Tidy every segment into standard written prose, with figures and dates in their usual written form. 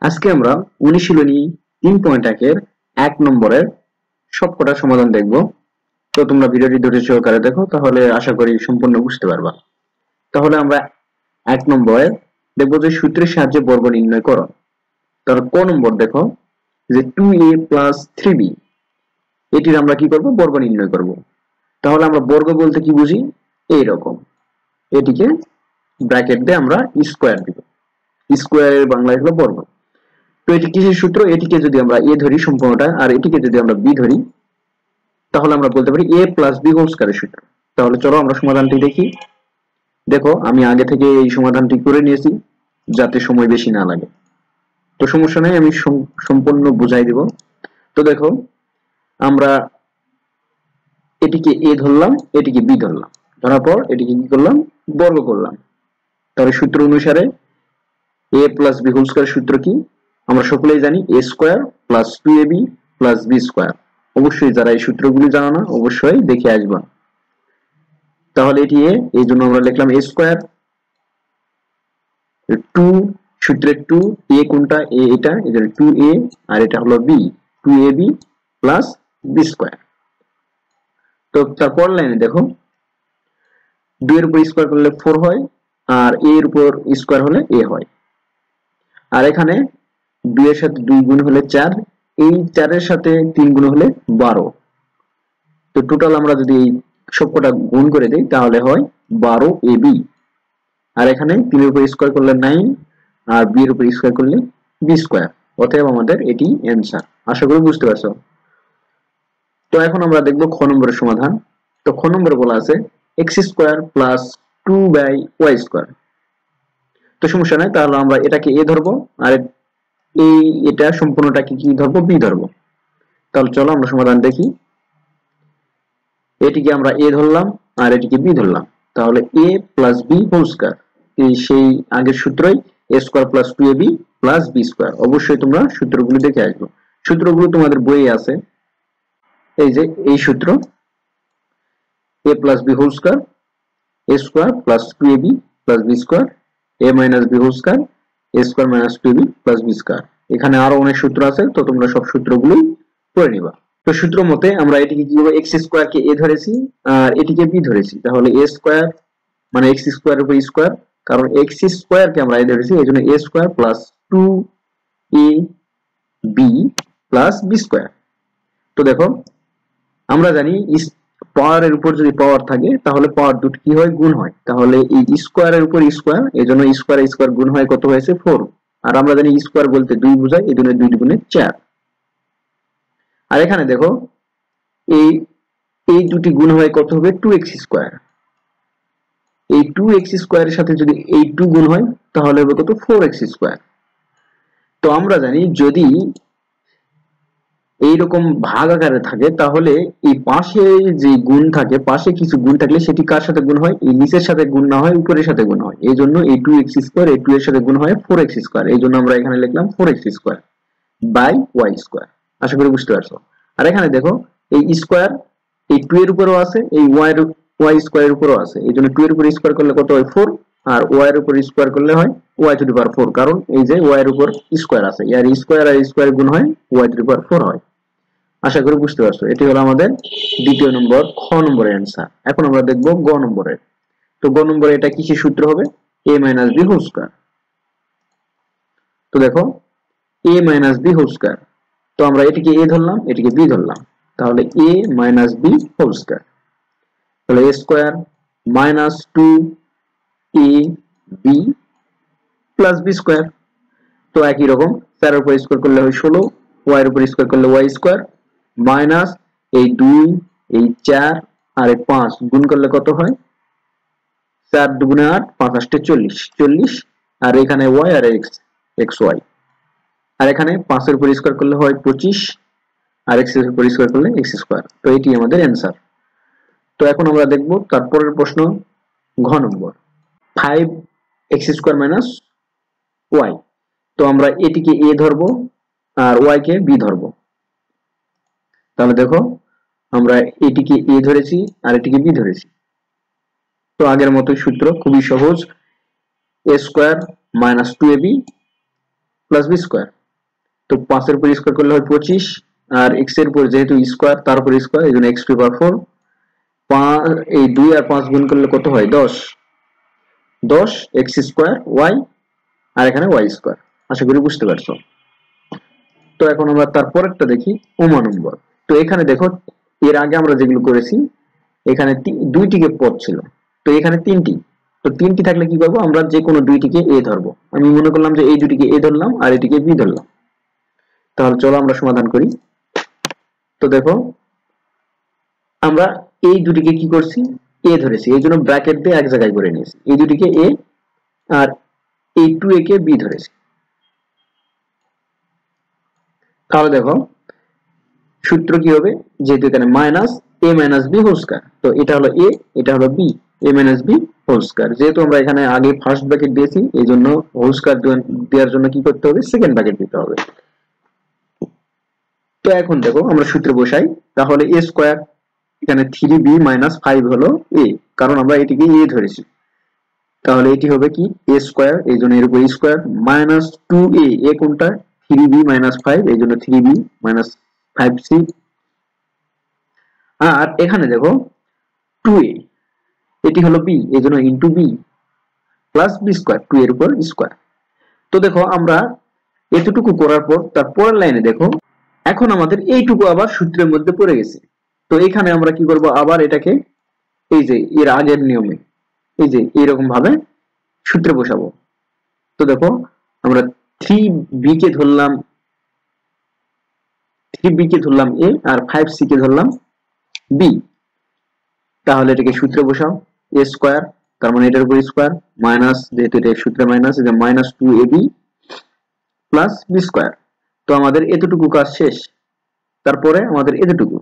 আজকে আমরা অনুশীলনী 3.1 এর 1 নম্বরের সবকটা সমাধান দেখব। তো তোমরা ভিডিওটি ধৈর্য সহকারে দেখো, তাহলে আশা করি সম্পূর্ণ বুঝতে পারবা। তাহলে আমরা 1 নম্বরে দেখব যে সূত্রের সাহায্যে বর্গ নির্ণয় করো। তাহলে ক নম্বর দেখো যে 2a + 3b, এটির আমরা কি করব, বর্গ নির্ণয় করব। তাহলে আমরা বর্গ বলতে কি বুঝি, এই রকম এটিকে ব্র্যাকেট দিয়ে আমরা স্কয়ার দিব। স্কয়ারের বাংলায় হলো বর্গ। তো এটি কিসের সূত্র, এটিকে যদি আমরা a ধরি সম্পূর্ণটা, আর এটিকে যদি আমরা b ধরি, তাহলে আমরা বলতে পারি a + b হোল স্কয়ারের সূত্র। তাহলে চলো আমরা সমাধানটি দেখি। দেখো আমি আগে থেকে এই সমাধানটি করে নিয়েছি যাতে সময় বেশি না লাগে। তো সমস্যা নেই, আমি সম্পূর্ণ বুঝাই দিব। তো দেখো আমরা এটিকে a ধরলাম, এটিকে b ধরলাম, ধরার পর এটিকে কি করলাম, বর্গ করলাম। তাহলে সূত্র অনুসারে a + b হোল স্কয়ার সূত্র কি আমরা সকলেই জানি, a square + 2ab + b square. অবশ্যই যারা এই সূত্রগুলি জানো না অবশ্যই দেখে আসবা। তাহলে এটি a, এই জন্য আমরা লিখলাম a স্কয়ার। 2 সূত্রের 2, a কোনটা, a এটা, এজন্য 2a, আর এটা হলো b, 2ab + b স্কয়ার। তো তারপর লাইনে দেখো 2 এর উপর স্কয়ার করলে 4 হয়, আর a এর উপর স্কয়ার হলে a হয়। আর এখানে 2 এর সাথে 2 গুণ হলে 4, এই 4 এর সাথে 3 গুণ হলে 12। তো টোটাল আমরা যদি এই সবকটা গুণ করে দেই তাহলে হয় 12ab। আর এখানে 3 এর উপর স্কয়ার করলে 9, আর b এর উপর স্কয়ার করলে b স্কয়ার। অতএব আমাদের এটি অ্যানসার। আশা করি বুঝতে পারছো। তো এখন আমরা দেখব খ নম্বরের সমাধান। তো খ নম্বরে বলা আছে x স্কয়ার + 2y স্কয়ার। তো সমস্যা নাই, তাহলে আমরা এটাকে a ধরবো, আর এটা সম্পূর্ণটাকে কি ধরবো, b ধরবো। তাহলে চলো আমরা সমাধান দেখি। এটিকে আমরা a ধরলাম, আর এটিকে b ধরলাম। তাহলে a + b হোল স্কয়ার, এই সেই আগের সূত্রই, a square + 2ab + b square. অবশ্যই তোমরা সূত্রগুলো দেখে আসবে, সূত্রগুলো তোমাদের বইয়ে আছে। এই যে এই সূত্র, a + b whole square, a square + 2ab + b square, a - b whole square, a square - 2ab + b square. এখানে আরো অনেক সূত্র আছে, তো তোমরা সব সূত্রগুলোই পড়ে নিবা। তো সূত্র মতে আমরা এটিকে কি করব, x স্কয়ার কে a ধরেছি, আর এটিকে b ধরেছি। তাহলে a স্কয়ার মানে x স্কয়ারের উপর স্কয়ার, কারণ x স্কয়ার কে আমরা a ধরেছি, এজন্য a square + 2ab + b square. তো দেখো আমরা জানি পাওয়ারের উপর যদি পাওয়ার থাকে তাহলে পাওয়ার দুটো কি হয়, গুণ হয়। তাহলে এই স্কয়ারের উপর স্কয়ার, এজন্য স্কয়ার স্কয়ার গুণ হয়, কত হয়েছে, 4। আর আমরা জানি স্কয়ার বলতে 2 বোঝায়, এজন্য 2 গুণে 4। আর এখানে দেখো এই এই দুটি গুণ হয় কত হবে, 2x স্কয়ার। এই 2x স্কয়ারের সাথে যদি এই 2 গুণ হয় তাহলে হবে কত, 4x স্কয়ার। তো আমরা জানি যদি এইরকম ভাগ আকারে থাকে তাহলে এই পাশে যে গুণ থাকে, পাশে কিছু গুণ থাকলে সেটি কার সাথে গুণ হয়, এই নিচের সাথে গুণ না হয় উপরের সাথে গুণ হয়। এই জন্য এই 2x স্কয়ার এই 2 এর সাথে গুণ হয় 4x স্কয়ার। এই জন্য আমরা এখানে লিখলাম 4x square by y square. আশা করি বুঝতে পারছো। আর এখানে দেখো এই স্কয়ার এই 2 এর উপরও আছে, এই y স্কয়ারের উপরও আছে। এই জন্য 2 এর উপর স্কয়ার করলে কত হয়, 4, আর y এর উপর স্কয়ার করলে হয় y⁴, কারণ এই যে y এর উপর স্কয়ার আছে, আর স্কয়ার আর স্কয়ার গুণ হয় y⁴ হয়। আশা করি বুঝতে পারছো। এটি হলো আমাদের দ্বিতীয় নম্বর, খ নম্বরের অ্যান্সার। এখন আমরা দেখব গ নম্বরের। তো গ নম্বরে এটা কিসের সূত্র হবে, a - b হোল স্কয়ার। তো দেখো a - b হোল স্কয়ার, তো আমরা এটিকে a ধরলাম, এটিকে b ধরলাম। তাহলে a - b হোল স্কয়ার, তাহলে a square - 2ab + b square. তো একই রকম 4 এর উপর স্কয়ার করলে হয় 16, y এর উপর স্কয়ার করলে y স্কয়ার, মাইনাস এই 2, এই 4 আর এই 5 গুণ করলে কত হয়, 4 দুগুণে 8, 5 আষ্টে 40, আর এখানে y আর xy। আর এখানে 5 এর উপর স্কয়ার করলে হয় 25, আর x এর উপর স্কয়ার করলে x স্কয়ার। তো এটি আমাদের অ্যানসার। তো এখন আমরা দেখব তারপরের প্রশ্ন, ঘ নম্বর, 5x স্কয়ার - y। তো আমরা এটিকে a ধরবো, আর y কে b ধরবো। তাহলে দেখো আমরা এটিকে a ধরেছি, আর এটিকে b ধরেছি। তো আগের মতোই সূত্র, খুবই সহজ, a square - 2ab plus B square. তো 5 এর উপর স্কোয়ার করলে হয় 25, আর x এর উপর যেহেতু স্কোয়ার তার উপর স্কোয়ার, এই জন্য x টু পাওয়ার 4। এই 2 আর 5 গুণ করলে কত হয় 10, 10 x স্কোয়ার y, আর এখানে y স্কোয়ার। আশা করি বুঝতে পারছো। তো এখন আমরা তারপরেরটা দেখি, ওমা নম্বর। তো এখানে দেখো এর আগে আমরা যেগুলো করেছি, এখানে দুইটিকে পদ ছিল, তো এখানে তিনটি। তো তিনটি থাকলে কি করবো, আমরা যে কোনো দুইটিকে এ ধরবো। আমি মনে করলাম যে এই দুটিকে এ ধরলাম আর এটিকে বি ধরলাম। তাহলে চলো আমরা সমাধান করি। তো দেখো আমরা এই দুটিকে কি করছি, এ ধরেছি, এই জন্য ব্র্যাকেট দিয়ে এক জায়গায় করে নিয়েছি। এই দুটিকে এ আর এই 2a কে বি ধরেছি। তাহলে দেখো সূত্র কি হবে, যেহেতু এখানে minus a minus b whole square, তো এটা হলো a, এটা হলো b, a minus b whole square. যেহেতু আমরা এখানে আগে ফার্স্ট ব্র্যাকেট দিয়েছি, এই জন্য হোল স্কয়ার দেওয়ার জন্য কি করতে হবে, সেকেন্ড ব্র্যাকেট দিতে হবে। তো এখন দেখো আমরা সূত্র বসাই। তাহলে a স্কয়ার, এখানে 3b মাইনাস 5 হলো a, কারণ আমরা এটিকে a ধরেছি। তাহলে এটি হবে কি a স্কয়ার, এই জন্য এর উপর স্কয়ার, মাইনাস 2a, a কোনটা 3b মাইনাস 5, এই জন্য 3b মাইনাস 5c। আর এখানে দেখো 2a, এটি হলো b, এই জন্য into b plus b square, 2 এর উপর স্কয়ার। তো দেখো আমরা এতটুকু করার পর তার পরের লাইনে দেখো এখন আমাদের এইটুকু আবার সূত্রের মধ্যে পড়ে গেছে। তো এখানে আমরা কি করব, আবার এটাকে এই যে এর আগের নিয়মে এই যে এরকম ভাবে সূত্রে বসাবো। তো দেখো আমরা 3b কে ধরলাম, 3b কে ধরলাম a, আর 5c কে ধরলাম b। তাহলে এটাকে সূত্রে বসাও, a স্কয়ার, তার মানে এটার উপর স্কয়ার, মাইনাস, যেহেতু এটা সূত্রে মাইনাস, এই যে minus 2ab plus b square. তো আমাদের এতটুকু কাজ শেষ। তারপরে আমাদের এতটুকু।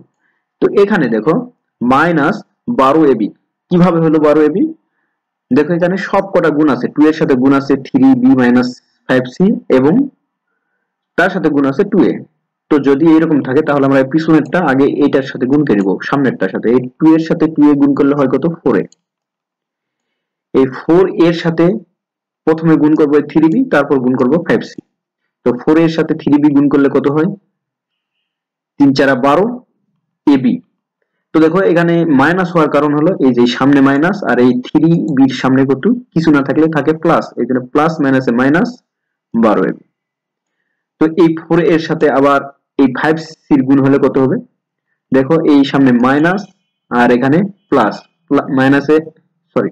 তো এখানে দেখো মাইনাস 12ab, কিভাবে হলো 12ab, দেখো এখানে সব কটা গুণ আছে, 2 এর সাথে গুণ আছে 3b মাইনাস 5c, এবং তার সাথে গুণ আছে 2a। তো যদি এরকম থাকে তাহলে আমরা পিছনেরটা আগে এইটার সাথে গুণ করে নিব সামনেরটার সাথে। এই 2 এর সাথে 2a গুণ করলে হয় কত, 4a। এই 4 এর সাথে প্রথমে গুণ করব 3b, তারপর গুণ করব 5c। তো 4 এর সাথে 3b গুণ করলে কত হয়, 3 4 12 ab। তো দেখো এখানে মাইনাস হওয়ার কারণ হলো এই যে সামনে মাইনাস, আর এই 3b এর সামনে কত কিছু না থাকলে থাকে প্লাস, এই জন্য প্লাস মাইনাসে মাইনাস 12ab। তো এই 4 এর সাথে আবার এই 5c এর গুণ হলে কত হবে, দেখো এই সামনে মাইনাস আর এখানে প্লাস, মাইনাসে সরি,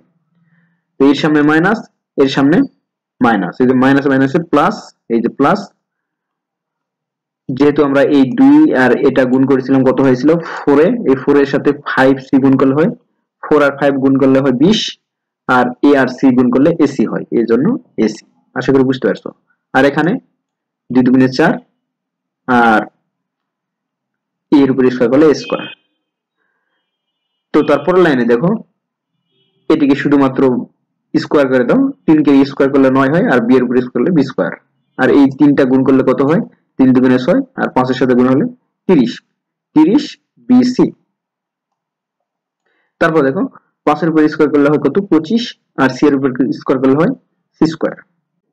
এর সামনে মাইনাস, এর সামনে মাইনাস, এই যে মাইনাস মাইনাসে প্লাস, এই যে প্লাস। যেহেতু আমরা এই 2 আর এটা গুণ করেছিলাম কত হয়েছিল 4 এ, এই 4 এর সাথে 5c গুণ করলে হয় 4 আর 5 গুণ করলে হয় 20, আর a আর c গুণ করলে ac হয়, এই জন্য ac। আশা করি বুঝতে পারছো। আর এখানে 2 দুগুণে 4, আর এর উপর স্কয়ার করলে a স্কয়ার। তো তারপর লাইনে দেখো এটিকে শুধুমাত্র স্কয়ার করে দাও, 3 কে স্কয়ার করলে 9 হয়, আর b এর উপর স্কয়ার করলে b স্কয়ার। আর এই তিনটা গুণ করলে কত হয়, 3 দুগুণে 6, আর 5 এর সাথে গুণ হলে 30, 30 bc। তারপর দেখো 5 এর উপর স্কয়ার করলে হয় কত 25, আর c এর উপর স্কয়ার করলে হয় c স্কয়ার।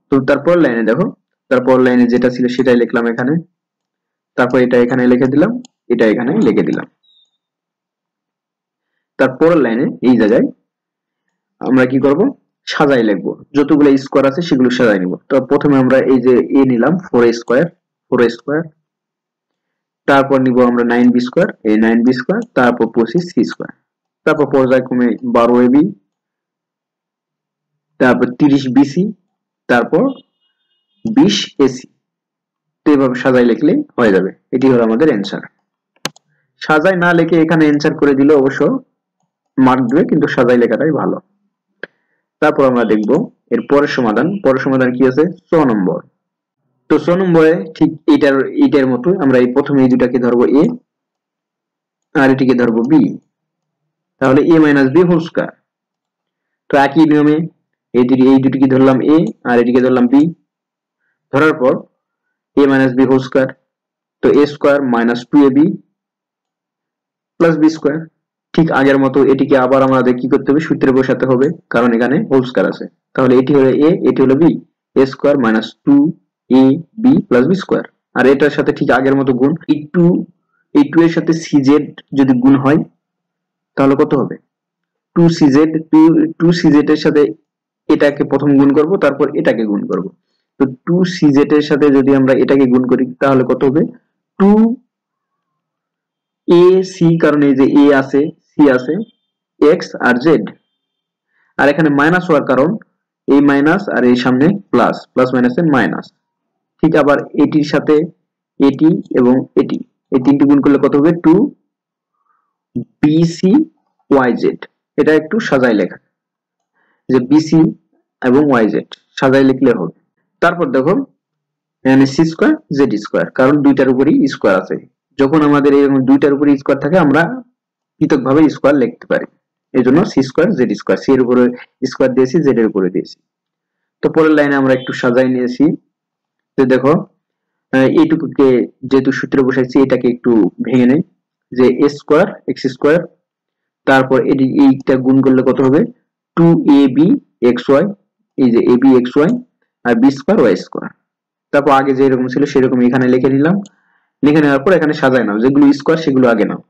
তো তারপর লাইনে দেখো, তারপর লাইনে যেটা ছিল সেটাই লিখলাম এখানে, তারপর এটা এখানে লিখে দিলাম, এটা এখানে লিখে দিলাম। তারপর লাইনে এই জায়গায় আমরা কি করব, সাজাই লিখবো, যতগুলো স্কয়ার আছে সেগুলো সাজাই নিব। তো প্রথমে আমরা এই যে a নিলাম 4a স্কয়ার, 4a স্কয়ার, তারপর নিব আমরা 9b স্কয়ার, এই 9b স্কয়ার, তারপর 25c স্কয়ার, তারপর পর্যায়ক্রমে 12ab, তারপর 30bc, তারপর 20ac। তো এভাবে সাজাই লিখলে হয়ে যাবে, এটি হলো আমাদের অ্যানসার। সাজাই না লিখে এখানে অ্যানসার করে দিলে অবশ্য মার্ক দেবে, কিন্তু সাজাই লেখাটাই ভালো। তারপর আমরা দেখব এর পরের সমাধান। পরের সমাধান কি আছে, 6 নম্বর। তো 6 নম্বরে ঠিক এটার মতো আমরা এই প্রথমে এই দুটাকে ধরবো a, আর এটিকে ধরবো b। তাহলে a minus b whole square. তো একই নিয়মে এই দুটিকে ধরলাম a, আর এটিকে ধরলাম b। ধরার পর a minus b whole square, তো a square minus 2ab plus b square. ঠিক আগের মতো এটিকে আবার আমাদের কি করতে হবে, সূত্রে বসাতে হবে, কারণ এখানে হোল স্কয়ার আছে। তাহলে এটি হলো a, এটি হলো b, a square minus 2 A B plus B square. আর এটার সাথে ঠিক আগের মতো গুণ, এই টু এর সাথে সি জেড যদি গুণ হয় তাহলে কত হবে, two c z, two c z এর সাথে এটাকে প্রথম গুণ করব, তারপর এটাকে গুণ করব। তো টু সি জেড এর সাথে যদি আমরা এটাকে গুণ করি তাহলে কত হবে, টু এ সি, কারণ এই যে এ আছে সি আছে, এক্স আর জেড, আর এখানে মাইনাস হওয়ার কারণ এই মাইনাস আর এই সামনে প্লাস, প্লাস মাইনাসের মাইনাস। ঠিক আবার এটির সাথে এটি এবং এটি, এই তিনটি গুণ করলে কত হবে, টু বিসি ওয়াই জেড। এটা একটু সাজাই লেখা, যে বিসি এবং ওয়াই জেড সাজাই লিখলে হবে। তারপর দেখো এখানে সি স্কোয়ার জেড স্কোয়ার, কারণ দুইটার উপরই স্কোয়ার আছে। যখন আমাদের এরকম দুইটার উপরে স্কোয়ার থাকে আমরা পৃথকভাবে স্কোয়ার লিখতে পারি, এই জন্য c square z square, c এর উপরে স্কোয়ার দিয়েছি, জেড এর উপরে দিয়েছি। তো পরের লাইনে আমরা একটু সাজাই নিয়েছি, যে দেখো এইটুকুকে যেহেতু সূত্রে বসাইছি এটাকে একটু ভেঙে নেই, যে এ স্কোয়ার এক্স স্কোয়ার, তারপর এইটা গুণ করলে কত হবে, two a b x y, এই যে এ বি এক্স ওয়াই আর বি স্কোয়ার ওয়াই স্কোয়ার। তারপর আগে যেরকম ছিল সেরকম এখানে লিখে নিলাম, লিখে নেওয়ার পর এখানে সাজাই নাও, যেগুলো স্কোয়ার সেগুলো আগে নাও।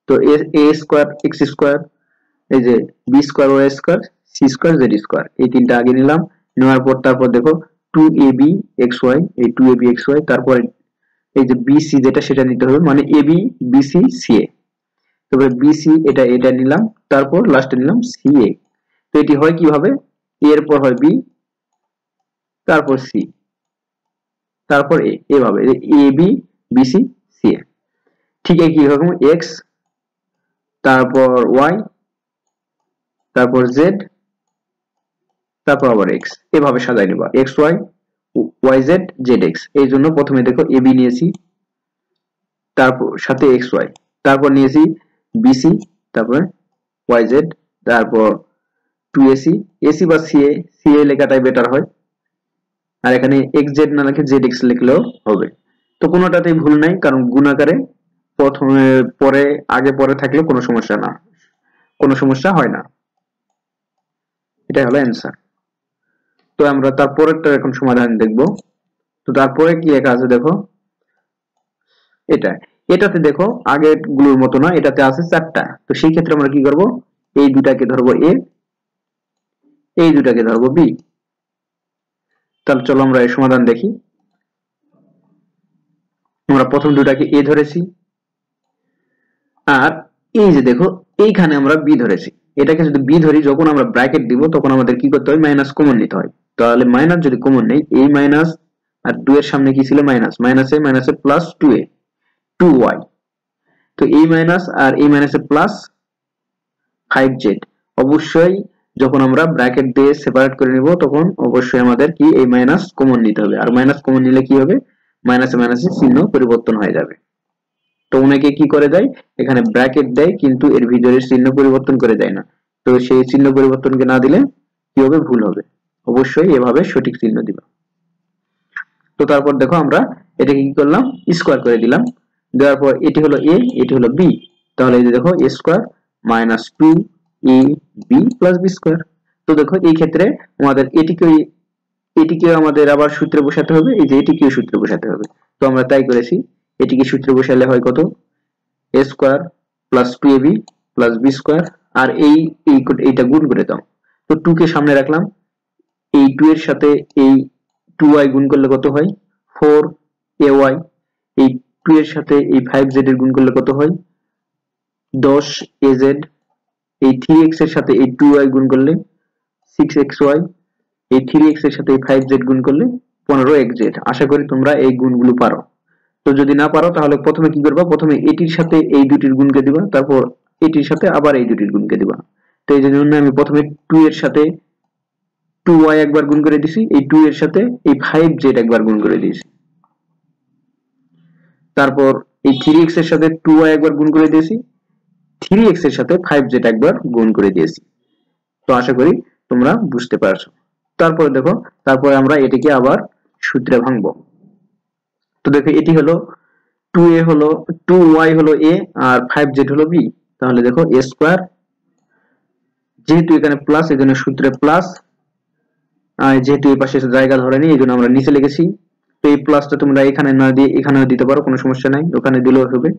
তো এ স্কোয়ার এক্স স্কোয়ার, এই যে b square y square, c square z square, এই তিনটা আগে নিলাম। নেওয়ার পর তারপর দেখো two a b x y, এই two a b x y, তারপর এই যে বি সি যেটা সেটা নিতে হবে, মানে A B B C C এ, তারপরে বি সি এটা নিলাম, তারপর লাস্টে নিলাম সি এ। তো এটি হয় কিভাবে, এর পর হয় বি, তারপর সি, তারপর এ, এভাবে A B B C C এ। ঠিক একই রকম এক্স, তারপর ওয়াই, তারপর জেড, তারপর আবার এক্স, এভাবে সাজাই নেবা, x y y z z x. এই জন্য প্রথমে দেখো এ বি নিয়েছি, তারপর সাথে এক্স ওয়াই, তারপর নিয়েছি বিসি, তারপর ওয়াই জেড, তারপর টু এসি, এসি বা সিএ, সিএ লেখাটাই বেটার হয়, আর এখানে এক্স জেড না লিখে জেড এক্স লিখলেও হবে। তো কোনোটাতেই ভুল নাই, কারণ গুণ আকারে প্রথমে পরে আগে পরে থাকলে কোনো সমস্যা না, কোনো সমস্যা হয় না। এটাই হলো অ্যান্সার। তো আমরা তারপরেরটা এখন সমাধান দেখব। তো তারপরে কি লেখা আছে দেখো, এটাতে দেখো আগের গুলোর মতো না, এটাতে আছে চারটা। তো সেই ক্ষেত্রে আমরা কি করব, এই দুটাকে ধরবো এ, এই দুটাকে ধরবো বি। তাহলে চলো আমরা এর সমাধান দেখি। আমরা প্রথম দুটাকে এ ধরেছি, আর এই যে দেখো এইখানে আমরা বি ধরেছি। এটাকে যদি বি ধরি, যখন আমরা ব্র্যাকেট দিব তখন আমাদের কি করতে হয়, মাইনাস কমন নিতে হয়। তাহলে মাইনাস যদি কমন নেই, এই মাইনাস আর 2 এর সামনে কি ছিল, মাইনাস, মাইনাসে মাইনাসে প্লাস 2a 2y, তো এই মাইনাস আর এই মাইনাসে প্লাস 5z। অবশ্যই যখন আমরা ব্র্যাকেট দিয়ে সেপারেট করে নিব তখন অবশ্যই আমাদের কি এই মাইনাস কমন নিতে হবে, আর মাইনাস কমন নিলে কি হবে, মাইনাসে মাইনাসে চিহ্ন পরিবর্তন হয়ে যাবে। তো অনেকে কি করে দেয়, এখানে ব্র্যাকেট দেয় কিন্তু এর ভিতরে চিহ্ন পরিবর্তন করে দেয় না। তো সেই চিহ্ন পরিবর্তনকে না দিলে কি হবে, ভুল হবে। অবশ্যই এভাবে সঠিক চিহ্ন দিবা। তো তারপর দেখো আমরা এটাকে কি করলাম, স্কোয়ার করে দিলাম, দেওয়ার পর এটি হলো এ, এটি হলো বি, তাহলে এই যে দেখো এ square minus two a B plus B square. তো দেখো এই ক্ষেত্রে আমাদের এটিকে আমাদের আবার সূত্রে বসাতে হবে, এই যে এটিকেও সূত্রে বসাতে হবে। তো আমরা তাই করেছি, এটিকে সূত্রে বসালে হয় কত, এ square plus two a B plus B square, আর এইটা গুণ করে দাও। তো 2 কে সামনে রাখলাম, এই 2 এর সাথে এই 2y গুণ করলে কত হয়, 4ay, এই 2 এর সাথে এই 5z এর গুণ করলে কত হয়, 10az, এই 3x এর সাথে এই 2y গুণ করলে 6xy, এই 3x এর সাথে এই 5z গুণ করলে 15xz। আশা করি তোমরা এই গুণগুলো পারো। তো যদি না পারো তাহলে প্রথমে কি করবা, প্রথমে এটির সাথে এই দুটির গুণকে দিবা, তারপর এটির সাথে আবার এই দুটির গুণকে দিবা। তো এই জন্য আমি প্রথমে 2 এর সাথে 2y একবার গুণ করে দিছি, এই 2 এর সাথে এই 5z একবার গুণ করে দিয়েছি, তারপর এই 3x এর সাথে 2y একবার গুণ করে দিয়েছি, 3x এর সাথে 5z একবার গুণ করে দিয়েছি। তো আশা করি তোমরা বুঝতে পারছো। তারপরে দেখো, তারপরে আমরা এটিকে আবার সূত্রে ভাঙবো। তো দেখো এটি হলো 2a হলো 2y হলো a আর 5z হলো b। তাহলে দেখো a স্কয়ার, যেহেতু এখানে প্লাস এজন্য সূত্রে প্লাস, আর যেহেতু এই পাশে জায়গা ধরেনি এজন্য আমরা নিচে লিখেছি। তো তো এই প্লাসটা তোমরা এখানে না দিয়ে এখানেও দিতে পারো, কোনো সমস্যা নাই, ওখানে দিলেও হবে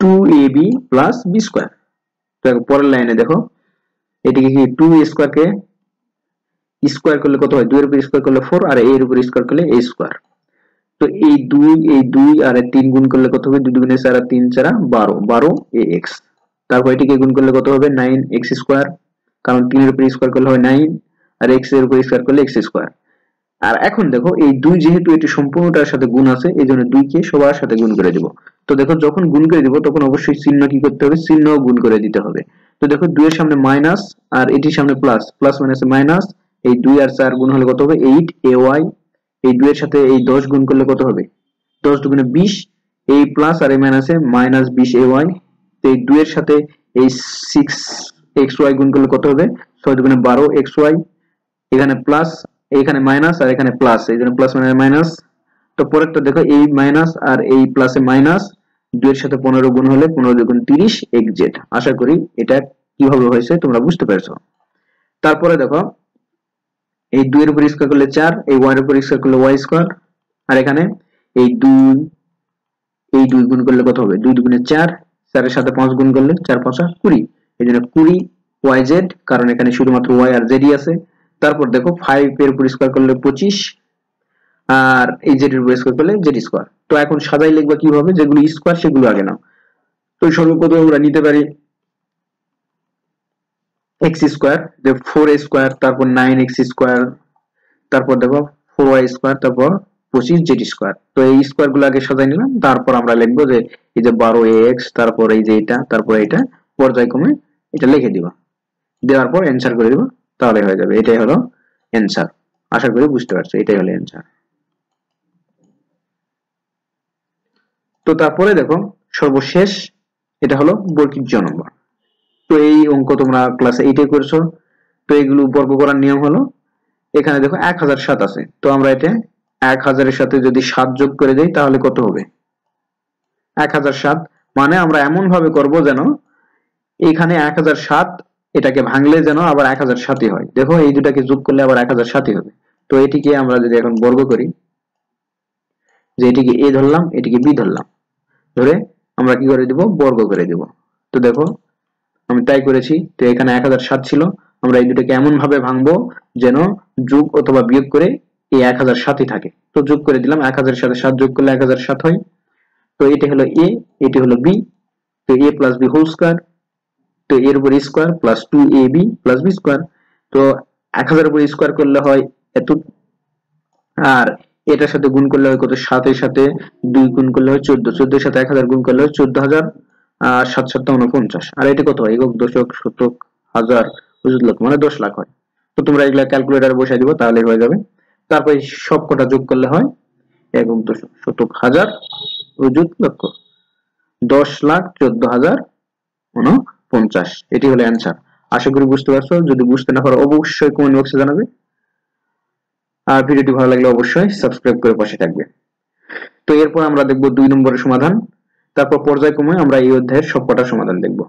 2ab প্লাস বি স্কোয়ার। তো পরের লাইনে দেখো এটিকে কি 2 স্কোয়ার কে স্কোয়ার করলে কত হয়, 2 এর উপর স্কোয়ার করলে 4 আর a এর উপর স্কোয়ার করলে a স্কোয়ার। তো এই 2 আর 3 গুণ করলে কত হবে, 2 দুগুণে 4 আর 3 4 12, 12ax। তারপর এটিকে গুণ করলে কত হবে 9x স্কোয়ার, কারণ 3 এর উপর স্কোয়ার করলে হয় 9 আর x এর উপর স্কোয়ার করলে x স্কোয়ার। আর এখন দেখো এই 2 যেহেতু এটি সম্পূর্ণটার সাথে গুণ আছে, এইজন্য 2 কে সবার সাথে গুণ করে দেব। তো দেখো যখন গুণ করে দিব তখন অবশ্যই চিহ্ন কি করতে হবে, চিহ্ন গুণ করে দিতে হবে। তো দেখো 2 এর সামনে মাইনাস আর এটির সামনে প্লাস, প্লাস মাইনাসে মাইনাস, এই 2 আর 4 গুণ হলে কত হবে 8ay। এই 2 এর সাথে এই 10 গুণ করলে কত হবে, 10 দুগুণে 20, এই প্লাস আর এই মাইনাসে মাইনাস 20ay। তো এই 2 এর সাথে এই 6xy গুণ করলে কত হবে, 6 দুগুণে 12xy, এখানে প্লাস এখানে মাইনাস আর এখানে প্লাস, এই জন্য প্লাস মানে মাইনাস। তো পরেরটা দেখো এই মাইনাস আর এই প্লাসে মাইনাস, 2 এর সাথে 15 গুণ হলে 15 দুগুণ 30 xz। আশা করি এটা কিভাবে হয়েছে তোমরা বুঝতে পেরেছো। তারপরে দেখো এই 2 এর উপর স্কয়ার করলে 4, এই y এর উপর স্কয়ার করলে y স্কয়ার, আর এখানে এই 2 গুণ করলে কত হবে, 2 দুগুণে 4, 4 এর সাথে 5 গুণ করলে 4 5 20, এইজন্য 20 yz, কারণ এখানে শুধুমাত্র y আর z ই আছে। তারপর দেখো 5 এর উপর স্কয়ার করলে 25 আর এই z এর উপর স্কয়ার করলে z স্কয়ার। তো এখন সাজাই লিখবা কিভাবে, যেগুলো স্কয়ার সেগুলো আগে নাও। তো সর্বপ্রথম আমরা নিতে পারি x স্কয়ার, যে 4a স্কয়ার, তারপর 9x স্কয়ার, তারপর দেখো 4y স্কয়ার, তারপর 25z স্কয়ার। তো এই স্কয়ার গুলো আগে সাজাই নিলাম, তারপর আমরা লিখবো যে এই যে 12ax, তারপর এই যে এটা, তারপর এটা পর্যায়ক্রমে এটা লিখে দিবা, দেওয়ার পর অ্যানসার করে দিবা, তাহলে হয়ে যাবে। এটাই হলো অ্যানসার। আশা করি বুঝতে পারছো, এটাই হলো অ্যানসার। তো তারপরে দেখো সর্বশেষ এটা হলো বর্গিক জ নম্বর। তো এই অঙ্ক তোমরা ক্লাস 8 এ করেছো। তো এগুলো বর্গ করার নিয়ম হলো, এখানে দেখো 1007 আছে, তো আমরা এটা 1000 এর সাথে যদি 7 যোগ করে দেই তাহলে কত হবে 1007। মানে আমরা এমন ভাবে করব যেন এখানে 1007 এটাকে ভাঙলে যেন আবার 1007ই হয়। দেখো এই দুটাকে যোগ করলে আবার 1007ই হবে। তো এটিকে আমরা যদি এখন বর্গ করি, যে এটিকে a ধরলাম, এটিকে b ধরলাম, ধরে আমরা কি করে দিব, বর্গ করে দিব। তো দেখো আমি তাই করেছি। তো এখানে 1007 ছিল, আমরা এই দুটোকে এমন ভাবে ভাঙবো যেন যোগ অথবা বিয়োগ করে এই 1007ই থাকে। তো যোগ করে দিলাম, 1000 এর সাথে 7 যোগ করলে 1007 হয়। তো এটি হলো a, এটি হলো b। তো a plus b whole square, তো এর উপর square plus 2ab plus b square. তো 1000 এর উপর স্কয়ার করলে হয় এত, আর এটার সাথে গুণ করলে হয় কত, 7 এর সাথে 2 গুণ করলে হয় 14, 14 এর সাথে 1000 গুণ করলে হয় 14000, আর 7 7 49, আর এটা কত হয়, একক দশক শতক হাজার অযুত লক্ষ, মানে 10 লাখ হয়। তো তোমরা এগুলা ক্যালকুলেটরে বসাই দিবা, তাহলে হয়ে যাবে। তারপরে সব কটা যোগ করলে হয় একক দশক শতক হাজার অযুত লক্ষ, 10,14,049। এটি হলো অ্যানসার। আশা করি বুঝতে পারছো। যদি বুঝতে না পারো অবশ্যই কমেন্ট বক্সে জানাবে, আর ভিডিওটি ভালো লাগলে অবশ্যই সাবস্ক্রাইব করে পাশে থাকবে। তো এরপর আমরা দেখব 2 নম্বরের সমাধান, তারপর পর্যায়ক্রমে আমরা এই অধ্যায়ের সবকটা সমাধান দেখব।